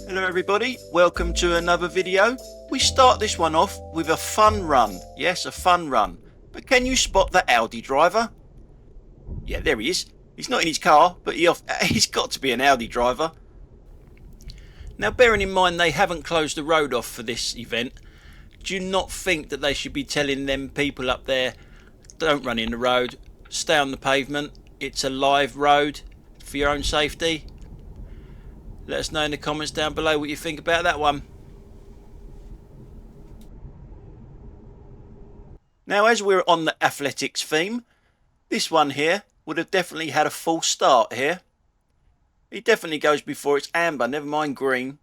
Hello everybody, welcome to another video. We start this one off with a fun run. Yes, a fun run. But can you spot the Audi driver? Yeah, there he is. He's not in his car, but he's got to be an Audi driver. Now, bearing in mind they haven't closed the road off for this event, do you not think that they should be telling them people up there, don't run in the road, stay on the pavement, it's a live road for your own safety? Let us know in the comments down below what you think about that one. Now, as we're on the athletics theme, this one here would have definitely had a false start here. He definitely goes before it's amber, never mind green.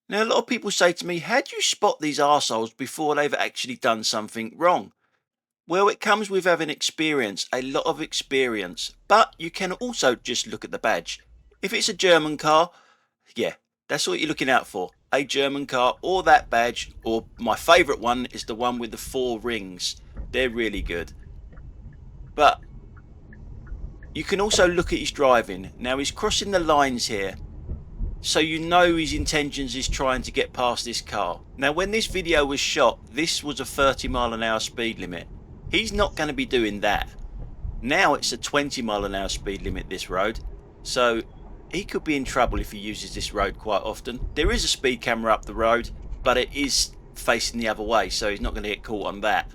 Now, a lot of people say to me, how do you spot these arseholes before they've actually done something wrong? Well, it comes with having experience, a lot of experience. But you can also just look at the badge. If it's a German car, yeah, that's what you're looking out for. A German car or that badge, or my favourite one is the one with the 4 rings. They're really good. But you can also look at his driving. Now he's crossing the lines here, so you know his intentions is trying to get past this car. Now when this video was shot, this was a 30 mph speed limit. He's not going to be doing that. Now it's a 20 mph speed limit, this road, so he could be in trouble if he uses this road quite often. There is a speed camera up the road, but it is facing the other way, so he's not going to get caught on that.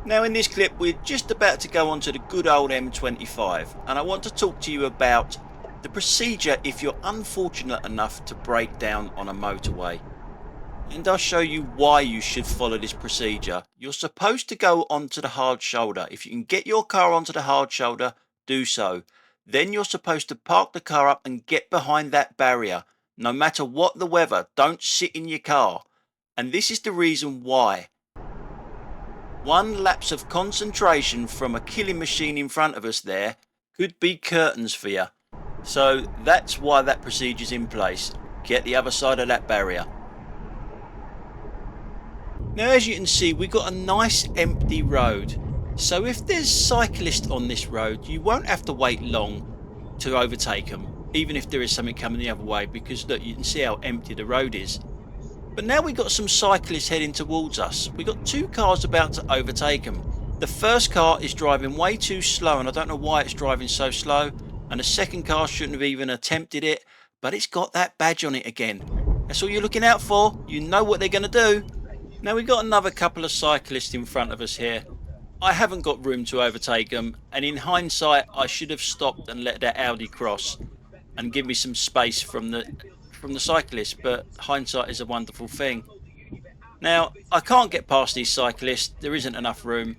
Now in this clip we're just about to go on to the good old M25, and I want to talk to you about the procedure if you're unfortunate enough to break down on a motorway. And I'll show you why you should follow this procedure. You're supposed to go onto the hard shoulder. If you can get your car onto the hard shoulder, do so. Then you're supposed to park the car up and get behind that barrier. No matter what the weather, don't sit in your car. And this is the reason why. One lapse of concentration from a killing machine in front of us there could be curtains for you. So that's why that procedure's in place. Get the other side of that barrier. Now as you can see, we've got a nice empty road, so if there's cyclists on this road you won't have to wait long to overtake them, even if there is something coming the other way, because look, you can see how empty the road is. But now we've got some cyclists heading towards us. We've got 2 cars about to overtake them. The first car is driving way too slow, and I don't know why it's driving so slow, and the second car shouldn't have even attempted it, but it's got that badge on it again. That's all you're looking out for. You know what they're going to do. Now we've got another couple of cyclists in front of us here. I haven't got room to overtake them, and in hindsight I should have stopped and let that Audi cross and give me some space from the cyclists, but hindsight is a wonderful thing. Now I can't get past these cyclists, there isn't enough room,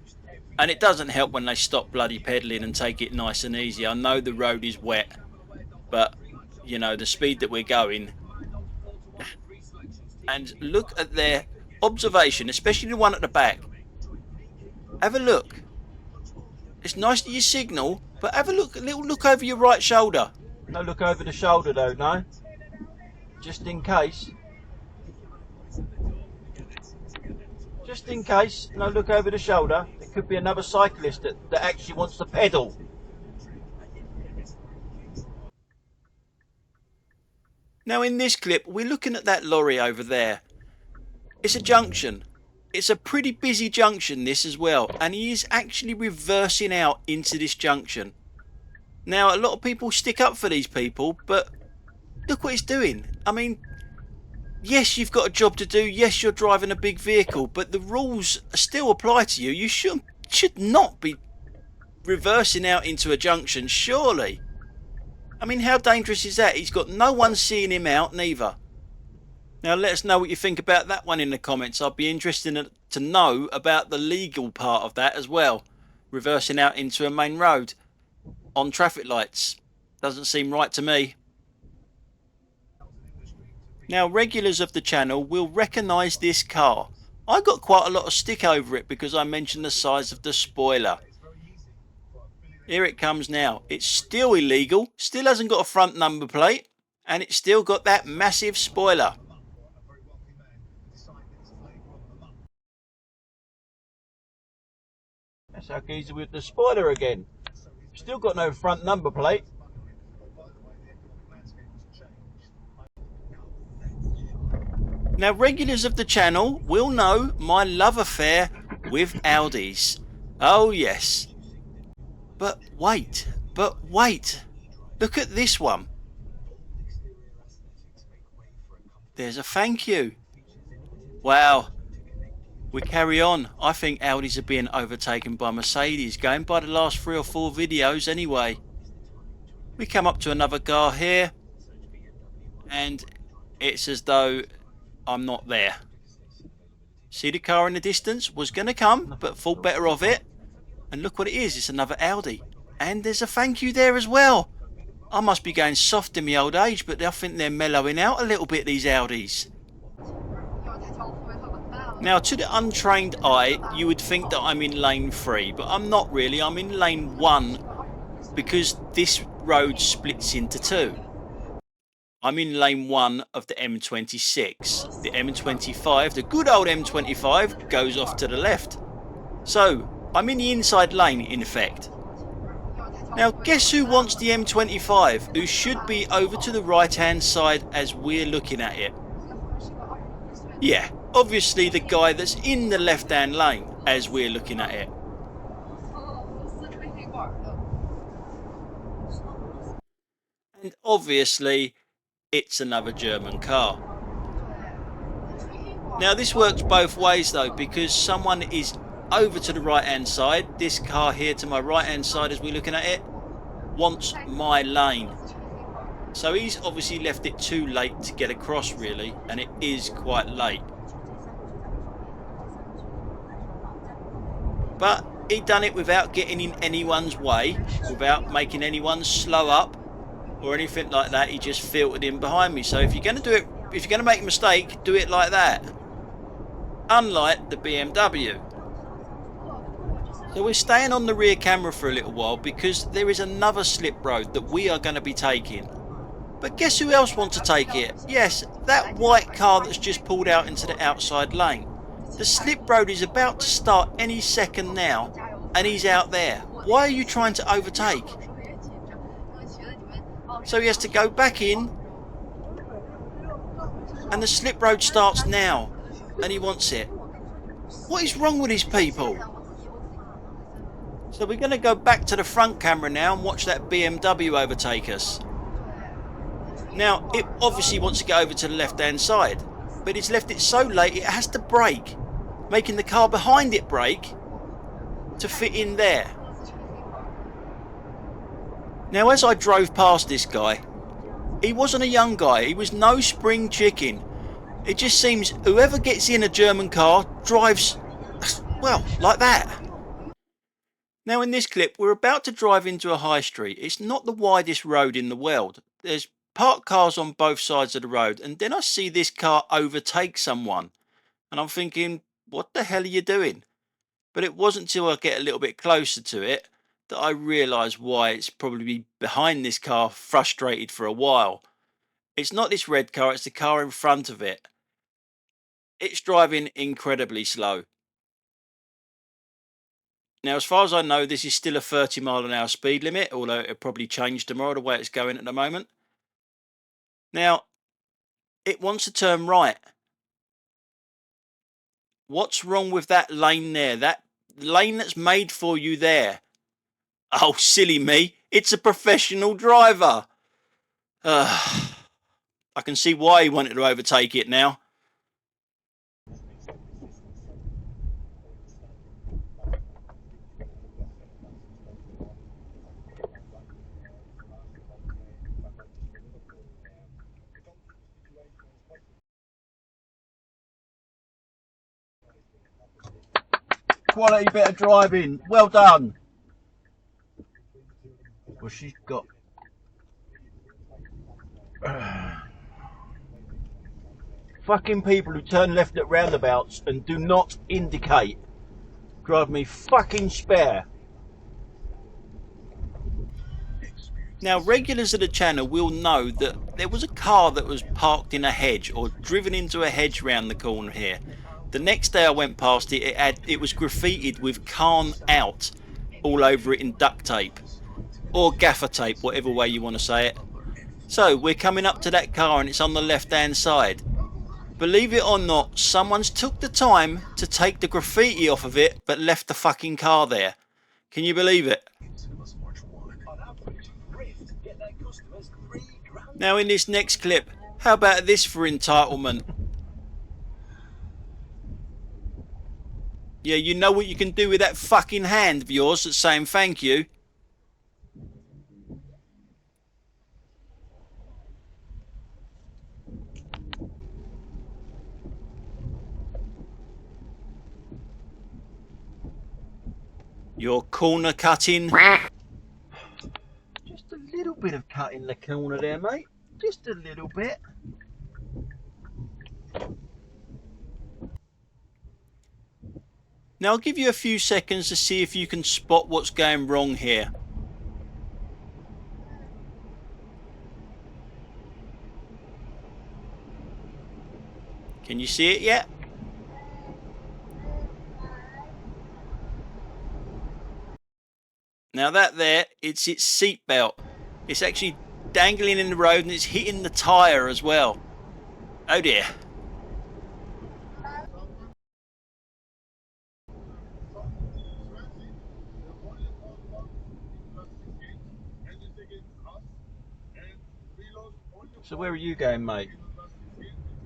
and it doesn't help when they stop bloody pedaling and take it nice and easy. I know the road is wet, but you know, the speed that we're going, and look at their observation, especially the one at the back. Have a look. It's nice that you signal, but have a look, a little look over your right shoulder. No look over the shoulder though, no, just in case. Just in case, no look over the shoulder. There could be another cyclist that actually wants to pedal. Now in this clip we're looking at that lorry over there. It's a junction. It's a pretty busy junction, this as well, and he is actually reversing out into this junction. Now a lot of people stick up for these people, but look what he's doing. I mean, yes, you've got a job to do, yes, you're driving a big vehicle, but the rules still apply to you. You should not be reversing out into a junction, surely. I mean, how dangerous is that? He's got no one seeing him out neither. Now let us know what you think about that one in the comments. I'd be interested to know about the legal part of that as well. Reversing out into a main road on traffic lights doesn't seem right to me. Now regulars of the channel will recognise this car. I got quite a lot of stick over it because I mentioned the size of the spoiler. Here it comes now. It's still illegal, still hasn't got a front number plate, and it's still got that massive spoiler. That's how geezer with the spoiler again. Still got no front number plate. Now, regulars of the channel will know my love affair with Audis. Oh yes. But wait. Look at this one. There's a thank you. Wow. We carry on. I think Audis are being overtaken by Mercedes, going by the last 3 or 4 videos anyway. We come up to another car here, and it's as though I'm not there. See the car in the distance? Was going to come, but thought better of it. And look what it is. It's another Audi. And there's a thank you there as well. I must be going soft in my old age, but I think they're mellowing out a little bit, these Audis. Now, to the untrained eye, you would think that I'm in lane 3, but I'm not really. I'm in lane 1 because this road splits into 2. I'm in lane 1 of the M26. The M25, the good old M25, goes off to the left. So, I'm in the inside lane, in effect. Now, guess who wants the M25, who should be over to the right-hand side as we're looking at it? Yeah, obviously the guy that's in the left-hand lane as we're looking at it. And obviously, it's another German car. Now, this works both ways though, because someone is over to the right hand side. This car here to my right hand side as we're looking at it wants my lane. So he's obviously left it too late to get across really, and it is quite late. But he done it without getting in anyone's way, without making anyone slow up or anything like that. He just filtered in behind me. So if you're going to do it, if you're going to make a mistake, do it like that. Unlike the BMW. So we're staying on the rear camera for a little while because there is another slip road that we are going to be taking. But guess who else wants to take it? Yes, that white car that's just pulled out into the outside lane. The slip road is about to start any second now, and he's out there. Why are you trying to overtake? So he has to go back in, and the slip road starts now, and he wants it. What is wrong with these people? So we're going to go back to the front camera now and watch that BMW overtake us. Now, it obviously wants to get over to the left-hand side, but it's left it so late it has to brake, making the car behind it brake to fit in there. Now, as I drove past this guy, he wasn't a young guy. He was no spring chicken. It just seems whoever gets in a German car drives, well, like that. Now, in this clip, we're about to drive into a high street. It's not the widest road in the world. There's parked cars on both sides of the road, and then I see this car overtake someone. And I'm thinking, what the hell are you doing? But it wasn't until I get a little bit closer to it that I realise why it's probably behind this car, frustrated for a while. It's not this red car, it's the car in front of it. It's driving incredibly slow. Now, as far as I know, this is still a 30-mile-an-hour speed limit, although it'll probably change tomorrow the way it's going at the moment. Now, it wants to turn right. What's wrong with that lane there? That lane that's made for you there. Oh, silly me. It's a professional driver. I can see why he wanted to overtake it now. Quality bit of driving. Well done. Well, she's got... fucking people who turn left at roundabouts and do not indicate drive me fucking spare. Now, regulars of the channel will know that there was a car that was parked in a hedge or driven into a hedge round the corner here. The next day I went past it, it was graffitied with "Can't Out." all over it in duct tape. Or gaffer tape, whatever way you want to say it. So, we're coming up to that car and it's on the left-hand side. Believe it or not, someone's took the time to take the graffiti off of it, but left the fucking car there. Can you believe it? Now in this next clip, how about this for entitlement? Yeah, you know what you can do with that fucking hand of yours that's saying thank you. Your corner cutting. Just a little bit of cut in the corner there, mate. Just a little bit. Now I'll give you a few seconds to see if you can spot what's going wrong here. Can you see it yet? Now that there, it's its seat belt. It's actually dangling in the road and it's hitting the tyre as well. Oh dear. So where are you going, mate?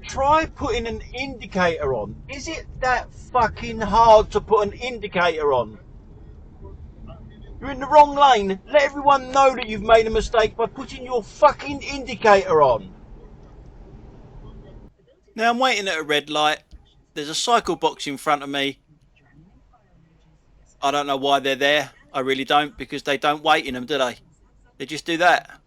Try putting an indicator on. Is it that fucking hard to put an indicator on? You're in the wrong lane. Let everyone know that you've made a mistake by putting your fucking indicator on. Now I'm waiting at a red light. There's a cycle box in front of me. I don't know why they're there. I really don't, because they don't wait in them, do they? They just do that.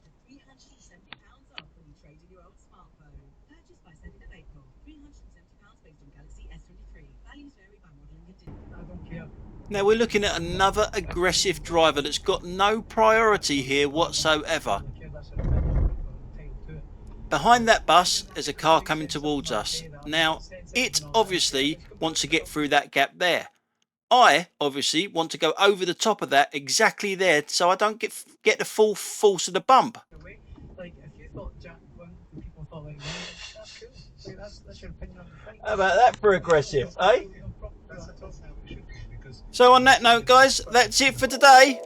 Now we're looking at another aggressive driver that's got no priority here whatsoever. Behind that bus is a car coming towards us. Now it obviously wants to get through that gap there. I obviously want to go over the top of that exactly there so I don't get the full force of the bump. How about that for aggressive, eh? So on that note, guys, that's it for today.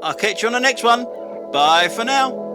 I'll catch you on the next one. Bye for now.